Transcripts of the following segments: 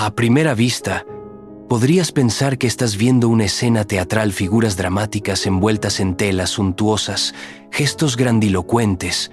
A primera vista, podrías pensar que estás viendo una escena teatral, figuras dramáticas envueltas en telas suntuosas, gestos grandilocuentes,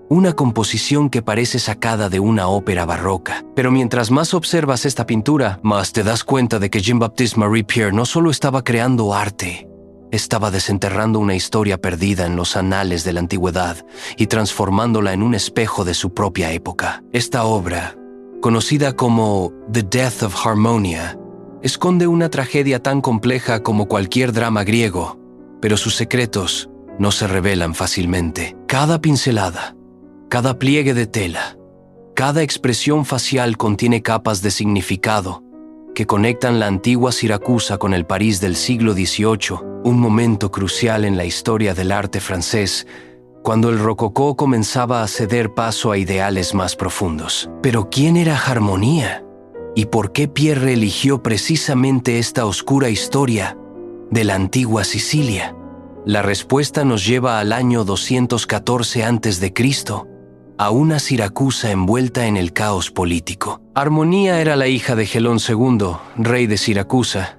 una composición que parece sacada de una ópera barroca. Pero mientras más observas esta pintura, más te das cuenta de que Jean-Baptiste Marie Pierre no solo estaba creando arte, estaba desenterrando una historia perdida en los anales de la antigüedad y transformándola en un espejo de su propia época. Esta obra, conocida como The Death of Harmonia, esconde una tragedia tan compleja como cualquier drama griego, pero sus secretos no se revelan fácilmente. Cada pincelada, cada pliegue de tela, cada expresión facial contiene capas de significado que conectan la antigua Siracusa con el París del siglo XVIII, un momento crucial en la historia del arte francés, cuando el rococó comenzaba a ceder paso a ideales más profundos. Pero ¿quién era Harmonia? ¿Y por qué Pierre eligió precisamente esta oscura historia de la antigua Sicilia? La respuesta nos lleva al año 214 a.C., a una Siracusa envuelta en el caos político. Harmonia era la hija de Gelón II, rey de Siracusa,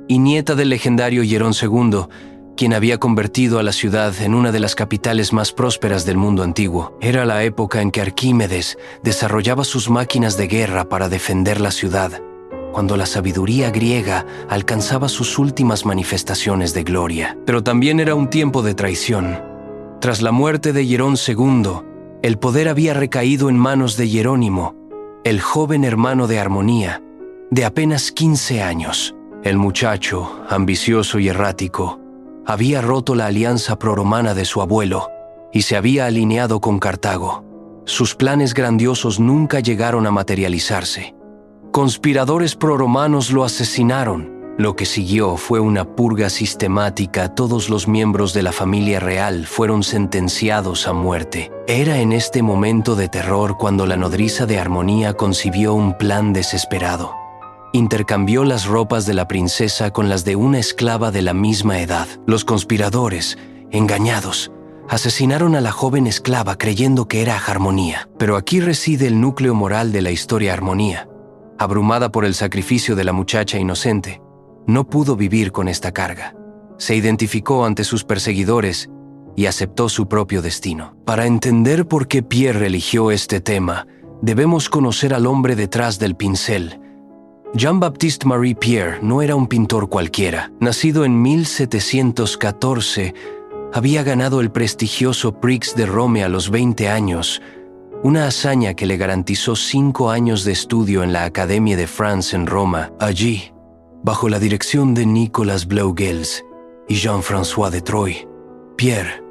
y nieta del legendario Hierón II, quien había convertido a la ciudad en una de las capitales más prósperas del mundo antiguo. Era la época en que Arquímedes desarrollaba sus máquinas de guerra para defender la ciudad, cuando la sabiduría griega alcanzaba sus últimas manifestaciones de gloria. Pero también era un tiempo de traición. Tras la muerte de Hierón II, el poder había recaído en manos de Jerónimo, el joven hermano de Harmonia, de apenas 15 años. El muchacho, ambicioso y errático, había roto la alianza prorromana de su abuelo y se había alineado con Cartago. Sus planes grandiosos nunca llegaron a materializarse. Conspiradores prorromanos lo asesinaron. Lo que siguió fue una purga sistemática. Todos los miembros de la familia real fueron sentenciados a muerte. Era en este momento de terror cuando la nodriza de Harmonia concibió un plan desesperado. Intercambió las ropas de la princesa con las de una esclava de la misma edad. Los conspiradores, engañados, asesinaron a la joven esclava creyendo que era Harmonia. Pero aquí reside el núcleo moral de la historia. Harmonia, abrumada por el sacrificio de la muchacha inocente, no pudo vivir con esta carga. Se identificó ante sus perseguidores y aceptó su propio destino. Para entender por qué Pierre eligió este tema, debemos conocer al hombre detrás del pincel. Jean-Baptiste Marie Pierre no era un pintor cualquiera. Nacido en 1714, había ganado el prestigioso Prix de Rome a los 20 años, una hazaña que le garantizó 5 años de estudio en la Académie de France en Roma. Allí, bajo la dirección de Nicolas Bleugels y Jean-François de Troyes, Pierre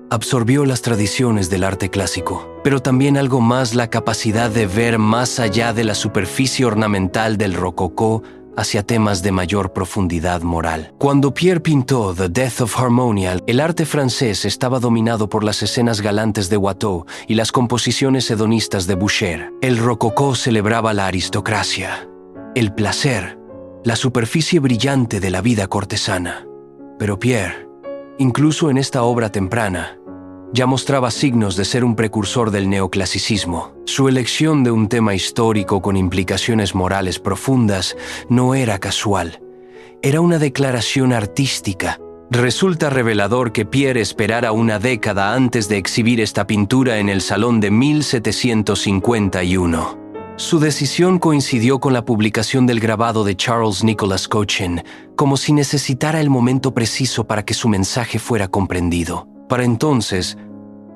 absorbió las tradiciones del arte clásico, pero también algo más: la capacidad de ver más allá de la superficie ornamental del rococó hacia temas de mayor profundidad moral. Cuando Pierre pintó The Death of Harmonia, el arte francés estaba dominado por las escenas galantes de Watteau y las composiciones hedonistas de Boucher. El rococó celebraba la aristocracia, el placer, la superficie brillante de la vida cortesana. Pero Pierre, incluso en esta obra temprana, ya mostraba signos de ser un precursor del neoclasicismo. Su elección de un tema histórico con implicaciones morales profundas no era casual. Era una declaración artística. Resulta revelador que Pierre esperara una década antes de exhibir esta pintura en el Salón de 1751. Su decisión coincidió con la publicación del grabado de Charles Nicolas Cochin, como si necesitara el momento preciso para que su mensaje fuera comprendido. Para entonces,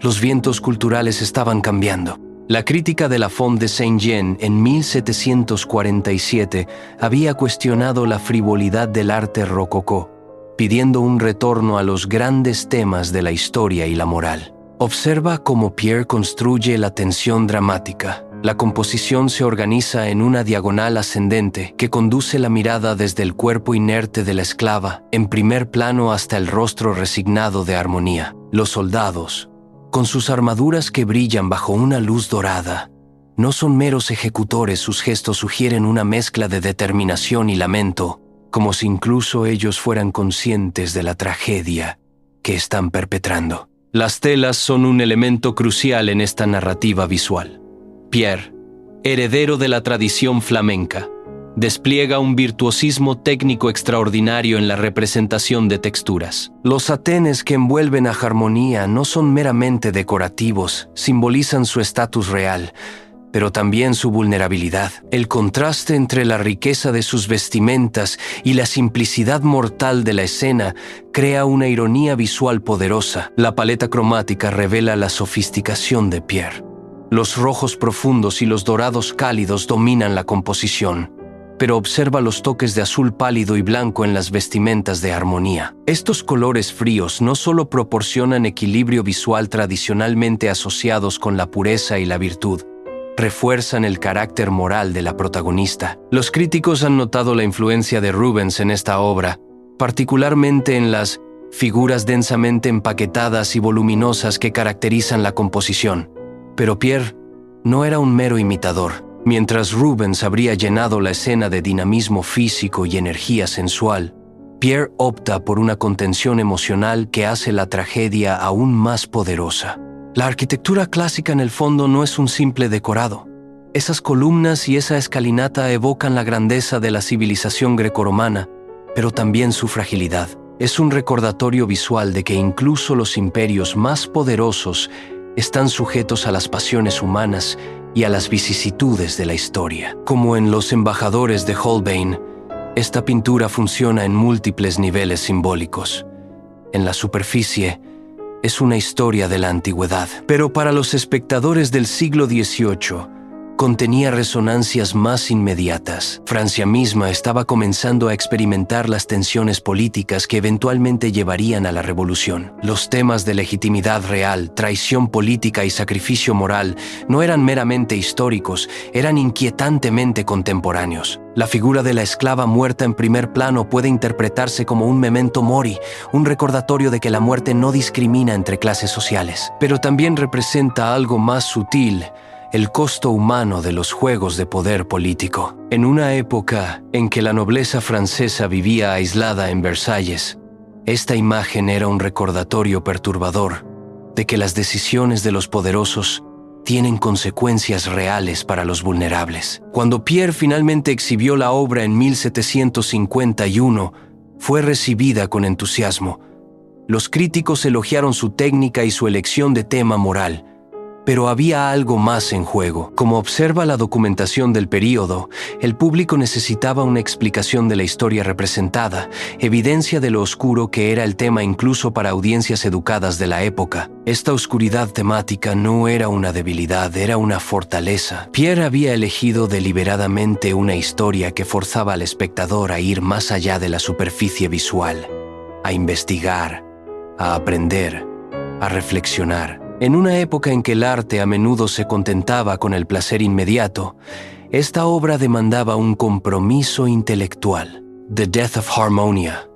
los vientos culturales estaban cambiando. La crítica de la Font de Saint-Jean en 1747 había cuestionado la frivolidad del arte rococó, pidiendo un retorno a los grandes temas de la historia y la moral. Observa cómo Pierre construye la tensión dramática. La composición se organiza en una diagonal ascendente que conduce la mirada desde el cuerpo inerte de la esclava en primer plano hasta el rostro resignado de Harmonia. Los soldados, con sus armaduras que brillan bajo una luz dorada, no son meros ejecutores. Sus gestos sugieren una mezcla de determinación y lamento, como si incluso ellos fueran conscientes de la tragedia que están perpetrando. Las telas son un elemento crucial en esta narrativa visual. Pierre, heredero de la tradición flamenca, despliega un virtuosismo técnico extraordinario en la representación de texturas. Los saténes que envuelven a Harmonía no son meramente decorativos, simbolizan su estatus real, pero también su vulnerabilidad. El contraste entre la riqueza de sus vestimentas y la simplicidad mortal de la escena crea una ironía visual poderosa. La paleta cromática revela la sofisticación de Pierre. Los rojos profundos y los dorados cálidos dominan la composición, pero observa los toques de azul pálido y blanco en las vestimentas de Harmonía. Estos colores fríos no solo proporcionan equilibrio visual tradicionalmente asociados con la pureza y la virtud, refuerzan el carácter moral de la protagonista. Los críticos han notado la influencia de Rubens en esta obra, particularmente en las figuras densamente empaquetadas y voluminosas que caracterizan la composición. Pero Pierre no era un mero imitador. Mientras Rubens habría llenado la escena de dinamismo físico y energía sensual, Pierre opta por una contención emocional que hace la tragedia aún más poderosa. La arquitectura clásica en el fondo no es un simple decorado. Esas columnas y esa escalinata evocan la grandeza de la civilización grecorromana, pero también su fragilidad. Es un recordatorio visual de que incluso los imperios más poderosos están sujetos a las pasiones humanas y a las vicisitudes de la historia. Como en Los embajadores de Holbein, esta pintura funciona en múltiples niveles simbólicos. En la superficie, es una historia de la antigüedad, pero para los espectadores del siglo XVIII, contenía resonancias más inmediatas. Francia misma estaba comenzando a experimentar las tensiones políticas que eventualmente llevarían a la revolución. Los temas de legitimidad real, traición política y sacrificio moral no eran meramente históricos, eran inquietantemente contemporáneos. La figura de la esclava muerta en primer plano puede interpretarse como un memento mori, un recordatorio de que la muerte no discrimina entre clases sociales, pero también representa algo más sutil: el costo humano de los juegos de poder político. En una época en que la nobleza francesa vivía aislada en Versalles, esta imagen era un recordatorio perturbador de que las decisiones de los poderosos tienen consecuencias reales para los vulnerables. Cuando Pierre finalmente exhibió la obra en 1751, fue recibida con entusiasmo. Los críticos elogiaron su técnica y su elección de tema moral, pero había algo más en juego. Como observa la documentación del período, el público necesitaba una explicación de la historia representada, evidencia de lo oscuro que era el tema incluso para audiencias educadas de la época. Esta oscuridad temática no era una debilidad, era una fortaleza. Pierre había elegido deliberadamente una historia que forzaba al espectador a ir más allá de la superficie visual, a investigar, a aprender, a reflexionar. En una época en que el arte a menudo se contentaba con el placer inmediato, esta obra demandaba un compromiso intelectual. The Death of Harmonia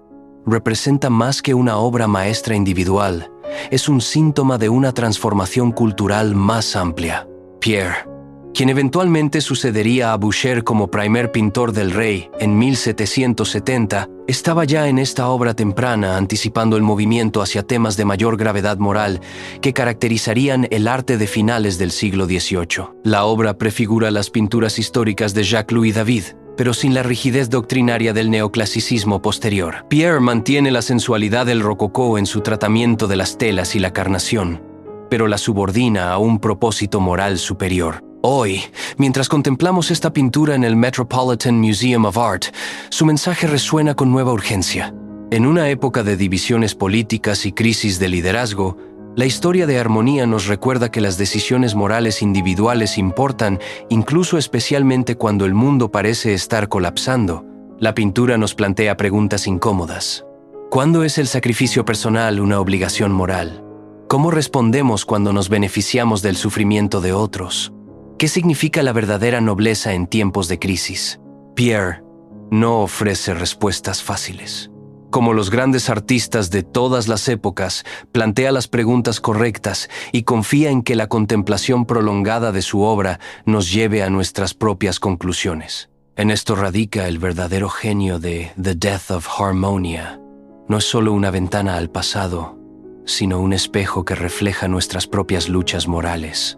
representa más que una obra maestra individual, es un síntoma de una transformación cultural más amplia. Pierre, quien eventualmente sucedería a Boucher como primer pintor del rey en 1770, estaba ya en esta obra temprana anticipando el movimiento hacia temas de mayor gravedad moral que caracterizarían el arte de finales del siglo XVIII. La obra prefigura las pinturas históricas de Jacques-Louis David, pero sin la rigidez doctrinaria del neoclasicismo posterior. Pierre mantiene la sensualidad del rococó en su tratamiento de las telas y la carnación, pero la subordina a un propósito moral superior. Hoy, mientras contemplamos esta pintura en el Metropolitan Museum of Art, su mensaje resuena con nueva urgencia. En una época de divisiones políticas y crisis de liderazgo, la historia de Harmonía nos recuerda que las decisiones morales individuales importan, incluso especialmente cuando el mundo parece estar colapsando. La pintura nos plantea preguntas incómodas. ¿Cuándo es el sacrificio personal una obligación moral? ¿Cómo respondemos cuando nos beneficiamos del sufrimiento de otros? ¿Qué significa la verdadera nobleza en tiempos de crisis? Pierre no ofrece respuestas fáciles. Como los grandes artistas de todas las épocas, plantea las preguntas correctas y confía en que la contemplación prolongada de su obra nos lleve a nuestras propias conclusiones. En esto radica el verdadero genio de The Death of Harmonia. No es solo una ventana al pasado, sino un espejo que refleja nuestras propias luchas morales.